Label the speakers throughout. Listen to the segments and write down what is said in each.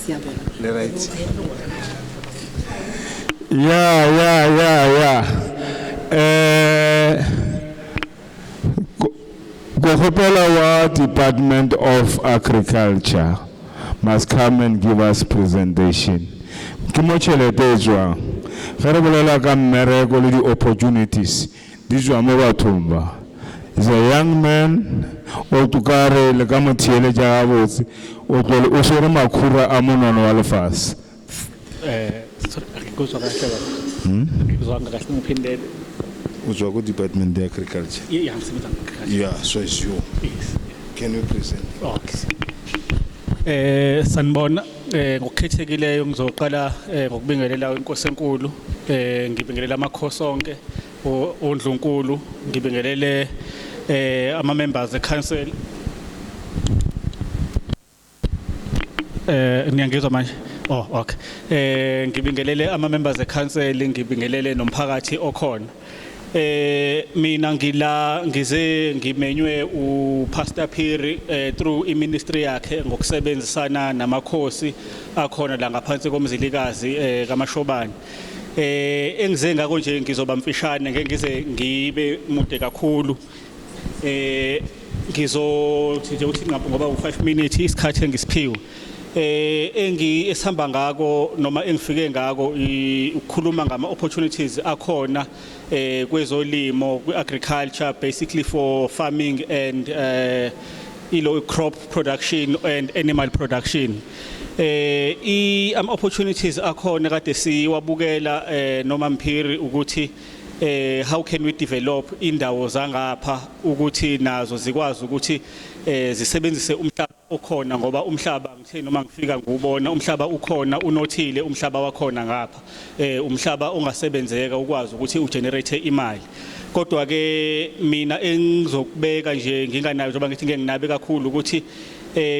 Speaker 1: Right.
Speaker 2: Yeah. Gohopela Department of Agriculture must come and give us presentation. Kimochele Tejwa, Karabola Kamere, the opportunities. This one Mowatumba is a young man, or to carry the Gamatiele Javos, or Usorama Kura Amono Alfas. Uzwago Department of Agriculture. Yeah, so it's you.
Speaker 3: Yes.
Speaker 2: Can you present?
Speaker 3: Okay. Sanibona ngokukhethekileyo ngizoqala ngokubingelela inkosi enkulu ngibingelela amakhosi onke ondlunkulu ngibingelele ama members eCouncil niyangizwa manje okay ngibingelele ama members eCouncil ngibingelele nomphakathi okhona mina ngize ngimenywe uPastor Phiri through iministry yakhe ngokusebenzisana namakhosi akhona la ngaphansi komzilikazi kaMashobane engize ngako nje ngizoba mfishane ngeke ngize ngibe mude kakhulu ngizothi nje uthi ngoba u5 minutes isikhathi engisiphiwe esihamba ngako noma engifike ngako ukukhuluma ngama opportunities akhona kwezolimo agriculture basically for farming and crop production and animal production am opportunities akhona kade siwabukela noma Mphiri ukuthi how can we develop indawo zangapha ukuthi nazo zikwazi ukuthi zisebenzise umhlaba okhona ngoba umhlaba ngithe noma ngifika ngubona umhlaba ukhona unothile umhlaba wakhona ngapha umhlaba ongasebenzeka ukwazi ukuthi ugenerate imali kodwa ke mina engizokubeka nje nginganayo njengoba ngithi ngeke nginabe kakhulu ukuthi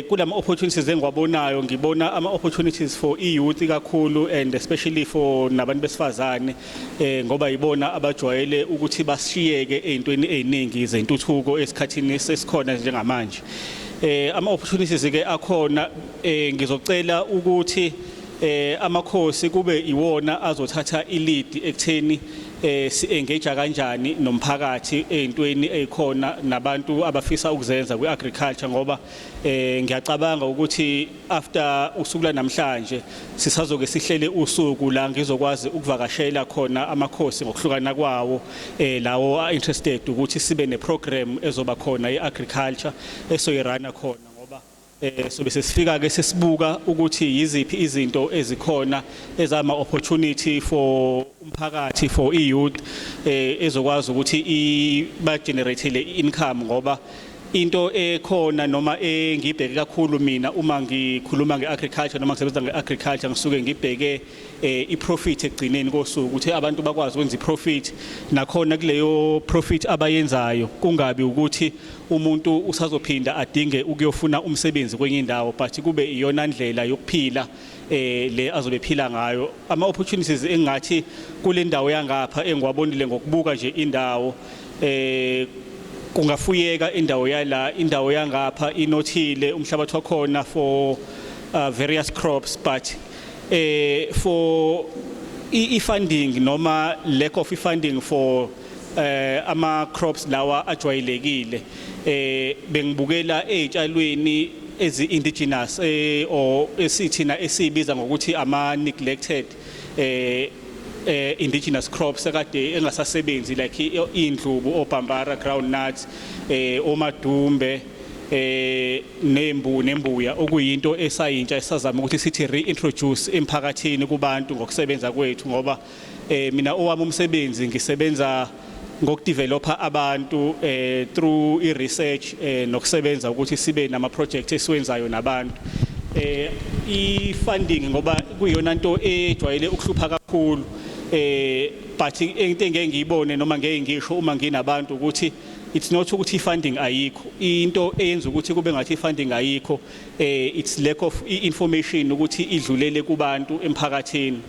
Speaker 3: kulama opportunities engiwabonayo ngibona ama opportunities for youth kakhulu and especially for nabantu besifazane ngoba yibona abajwayele ukuthi basishiyeke ezintweni eziningi zentuthuko esikhathini sesikhona njengamanje ama opportunities ke akhona ngizocela ukuthi amakhosi kube iwona azothatha ilead ekutheni si-engage kanjani nomphakathi ezintweni ezikhona nabantu abafisa ukuzenza kweagriculture ngoba ngiyacabanga ukuthi after usuku namhlanje sisazoke sihlele usuku la ngizokwazi ukuvakashela khona amakhosi ngokuhlukana kwawo lawo interested ukuthi sibe neprogram ezoba khona yeagriculture esoyirana khona ngoba sobe sesifika ke sesibuka ukuthi yiziphi izinto ezikhona ezama opportunity for umphakathi for youth ezokwazi ukuthi ba generate income ngoba into ekhona noma engibheke kakhulu mina uma ngikhuluma ngeagriculture noma ngisebenza ngeagriculture ngisuke ngibheke iprofit egcineni kosuku ukuthi abantu bakwazi ukwenza iprofit nakhona kuleyo profit abayenzayo kungabi ukuthi umuntu usazophinda adinge ukuyofuna umsebenzi kwenye indawo but kube iyona ndlela yokuphila le azobe phila ngayo ama opportunities engathi kule ndawo yangapha engiwabonile ngokubuka nje indawo kungafuyeka indawo yangapha inothile umhlabathi wakhona for various crops but for funding noma lack of funding for ama crops lawa ajwayelekile bengibukela ezitshalweni ezi-indigenous or esithina esibiza ngokuthi ama-neglected indigenous crops ekade engasasebenzi like indlubu obhambara groundnuts omadumbe nembuya okuyinto esayintsha esazama ukuthi sithi reintroduce emphakathini kubantu ngokusebenza kwethu ngoba mina owami umsebenzi ngisebenza ngokudevelopa abantu through research nokusebenza ukuthi sibe nama projects esiwenzayo nabantu i-funding ngoba kuyona into ejwayele ukuhlupha kakhulu but into engeke ngiyibone noma ngeke ngisho uma nginabantu ukuthi it's not ukuthi funding ayikho into eyenza ukuthi kube ngathi funding ayikho it's lack of information ukuthi idlulele kubantu emphakathini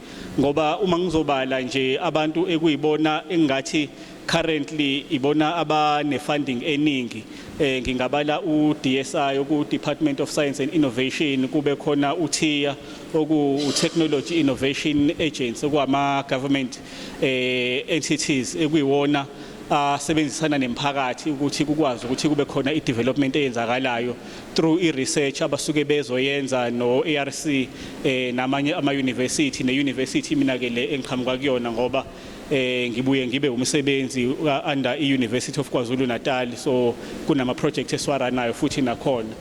Speaker 3: ngoba uma ngizobala nje abantu ekuyibona engathi currently ibona abane funding eningi ngingabala uDSI oku Department of Science and Innovation, kube khona uTIA oku Technology Innovation Agency okwama government entities ekuyiwona sebenzisana nemphakathi ukuthi kukwazi ukuthi kube khona i-development eyenzakalayo through i-research abasuke bezoyenza no-ARC namanye ama-university ne-university mina ke le engiqhamuka kuyona ngoba ngibuye ngibe umsebenzi under i-University of KwaZulu Natal, so kunama project eswaranayo futhi nakhona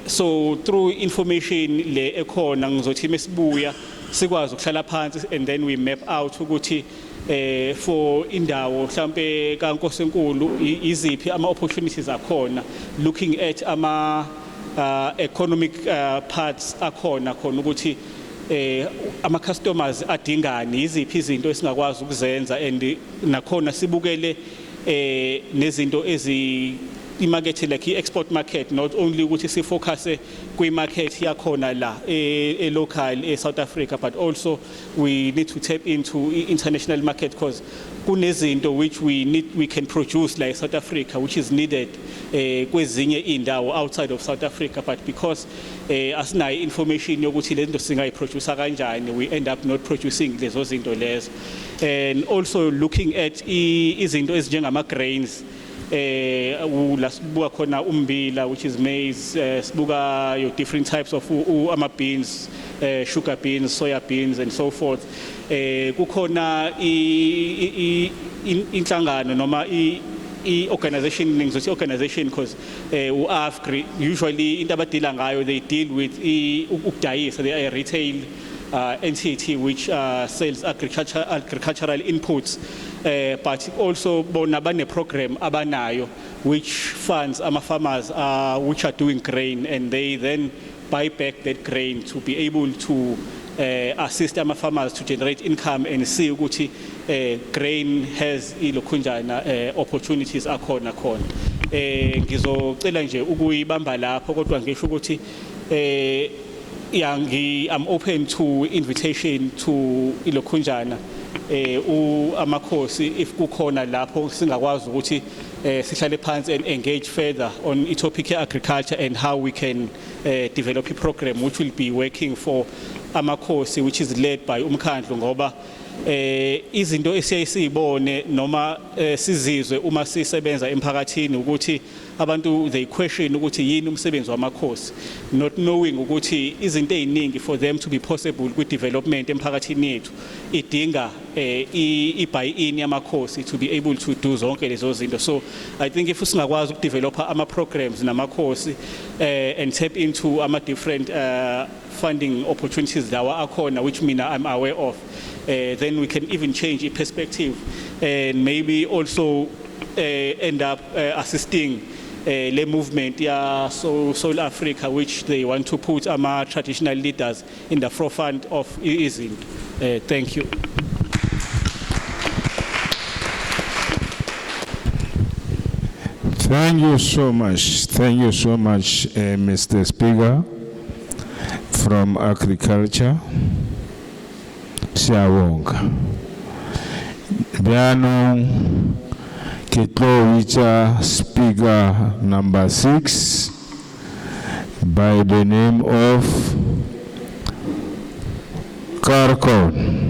Speaker 3: so through information le ekhona ngizothi mesibuya sikwazi ukuhlala phansi and then we map out ukuthi for indawo mhlambe kaNkosenkulu iziphi ama opportunities akhona, looking at ama economic parts akhona khona ukuthi ama customers adingani, iziphi izinto esingakwazi ukuzenza and nakhona sibukele nezinto i-market like i-export market, not only ukuthi sifocus kwi-market yakhona la local South Africa, but also we need to tap into international market because kunezinto which we can produce like South Africa which is needed kwezinye indawo outside of South Africa, but because asinayo information yokuthi lento singayiproduce kanjani, we end up not producing lezo zinto lezo. And also looking at izinto ezinjengama grains, la sibuka khona ummbila which is maize, sibuka your different types of ama beans, sugar beans, soya beans and so forth. Kukhona inhlangano noma i-organization, ngizothi organization because u-AFGRI usually into abadila ngayo, they deal with ukudayisa, they are a retail entity which sells agricultural inputs, but also bona bane program abanayo which funds ama farmers which are doing grain, and they then buy back that grain to be able to assist ama farmers to generate income and see ukuthi grain has ilokhunjana opportunities akhona khona. Ngizocela nje ukuyibamba lapho kodwa ngisho ukuthi I'm open to invitation to ilokhunjana amakhosi if kukhona lapho singakwazi ukuthi sihlale phansi and engage further on the topic of agriculture and how we can develop a program which will be working for amakhosi, which is led by umkhandlu, ngoba izinto esiyayisibone noma sizizwe uma sisebenza emphakathini ukuthi abantu they question ukuthi yini umsebenzi wamakhosi, not knowing ukuthi izinto eziningi for them to be possible with development emphakathini yethu idinga i-buy-in yamakhosi to be able to do zonke lezo zinto. So I think if singakwazi ukudevelopa ama programs namakhosi and tap into ama different funding opportunities lawa akhona which mina I'm aware of, then we can even change the perspective and maybe also end up assisting the movement South Africa, which they want to put our traditional leaders in the forefront of easing. Thank you.
Speaker 2: Thank you so much. Thank you so much, Mr. Speaker from Agriculture. Siyabonga. Biano Ketlowicha, Speaker number 6, by the name of Karkon.